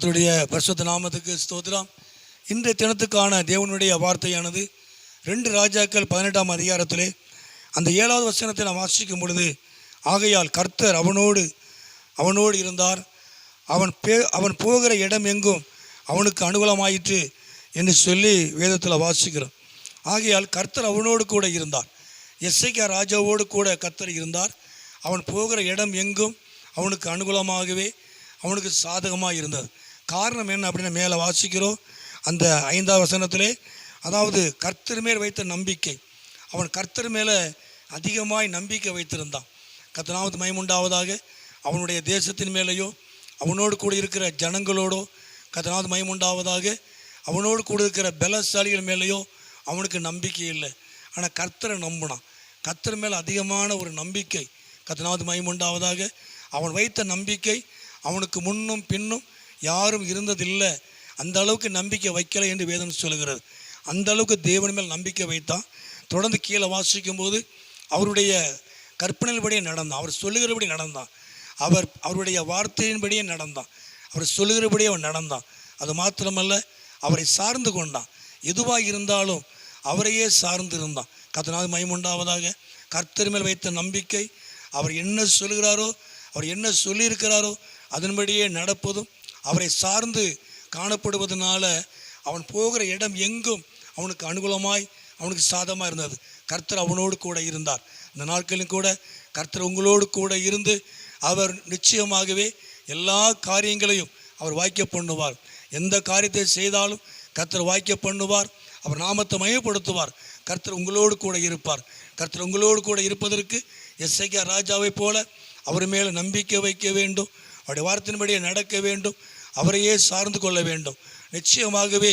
கர்த்தருடைய பரிசுத்த நாமத்துக்கு ஸ்தோத்திரம். இன்றைய தினத்துக்கான தேவனுடைய வார்த்தையானது 2 ராஜாக்கள் 18ஆம் அதிகாரத்திலே அந்த 7வது வசனத்தை நாம் வாசிக்கும் பொழுது, ஆகையால் கர்த்தர் அவனோடு இருந்தார், அவன் போகிற இடம் எங்கும் அவனுக்கு அனுகூலமாயிற்று என்று சொல்லி வேதத்தில் வாசிக்கிறோம். ஆகையால் கர்த்தர் அவனோடு கூட இருந்தார். எசேக்கியா ராஜாவோடு கூட கர்த்தர் இருந்தார். அவன் போகிற இடம் எங்கும் அவனுக்கு அனுகூலமாகவே அவனுக்கு சாதகமாக இருந்தது. காரணம் என்ன அப்படின்னு மேலே வாசிக்கிறோம். அந்த 5ஆம் வசனத்திலே, அதாவது கர்த்தர் மேல் வைத்த நம்பிக்கை, அவன் கர்த்தர் மேலே அதிகமாய் நம்பிக்கை வைத்திருந்தான். கர்த்தர் மகிமையுண்டாவதாக. அவனுடைய தேசத்தின் மேலேயோ அவனோடு கூட இருக்கிற ஜனங்களோடோ கர்த்தர் மகிமையுண்டாவதாக, அவனோடு கூட இருக்கிற பலசாலிகள் மேலேயோ அவனுக்கு நம்பிக்கை இல்லை. ஆனால் கர்த்தரை நம்பினான். கர்த்தர் மேலே அதிகமான ஒரு நம்பிக்கை. கர்த்தர் மகிமையுண்டாவதாக. அவன் வைத்த நம்பிக்கை அவனுக்கு முன்னும் பின்னும் யாரும் இருந்ததில்லை. அந்த அளவுக்கு நம்பிக்கை வைக்கலை என்று வேதம் சொல்கிறது. அந்த அளவுக்கு தேவன் மேல் நம்பிக்கை வைத்தான். தொடர்ந்து கீழே வாசிக்கும் போது அவருடைய கற்பனையின்படியே நடந்தான். அவர் சொல்லுகிறபடி நடந்தான். அவருடைய வார்த்தையின்படியே நடந்தான். அவர் சொல்லுகிறபடியே அவன் நடந்தான். அது மாத்திரமல்ல, அவரை சார்ந்து கொண்டான். எதுவாக இருந்தாலும் அவரையே சார்ந்து இருந்தான். கர்த்தர் மகிமையுண்டாவதாக. கர்த்தர் மேல் வைத்த நம்பிக்கை, அவர் என்ன சொல்கிறாரோ, அவர் என்ன சொல்லியிருக்கிறாரோ அதன்படியே நடப்பதும், அவரை சார்ந்து காணப்படுவதனால அவன் போகிற இடம் எங்கும் அவனுக்கு அனுகூலமாய் அவனுக்கு சாதமாக இருந்தது. கர்த்தர் அவனோடு கூட இருந்தார். இந்த நாட்களிலும் கூட கர்த்தர் உங்களோடு கூட இருந்து அவர் நிச்சயமாகவே எல்லா காரியங்களையும் அவர் வாய்க்க பண்ணுவார். எந்த காரியத்தை செய்தாலும் கர்த்தர் வாய்க்க பண்ணுவார். அவர் நாமத்தை மகிமைப்படுத்துவார். கர்த்தர் உங்களோடு கூட இருப்பார். கர்த்தர் உங்களோடு கூட இருப்பதற்கு எசேக்கியா ராஜாவை போல அவர் மேலே நம்பிக்கை வைக்க வேண்டும். அவருடைய வார்த்தையின்படியே நடக்க வேண்டும். அவரையே சார்ந்து கொள்ள வேண்டும். நிச்சயமாகவே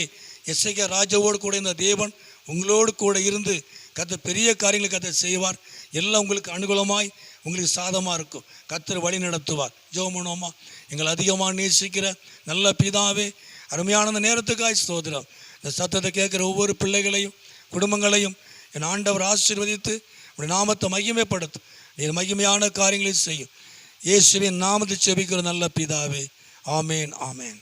எசேக்கியா ராஜாவோடு கூட இந்த தேவன் உங்களோடு கூட இருந்து கர்த்தர் பெரிய காரியங்களை கர்த்தர் செய்வார். எல்லாம் உங்களுக்கு அனுகூலமாய் உங்களுக்கு சாதமாக இருக்கும். கர்த்தர் வழி நடத்துவார். ஜெபம் பண்ணுவோமா? எங்களை அதிகமாக நேசிக்கிற நல்ல பிதாவே, அருமையான இந்த நேரத்துக்காய் ஸ்தோத்திரம். இந்த சத்தத்தை கேட்குற ஒவ்வொரு பிள்ளைகளையும் குடும்பங்களையும் என் ஆண்டவர் ஆசீர்வதித்து உடைய நாமத்தை மகிமைப்படுத்தும். நீர் மகிமையான காரியங்களை செய்யும். இயேசுவின் நாமத்தை ஜெபிக்கிற நல்ல பிதாவே. ஆமேன், ஆமேன்.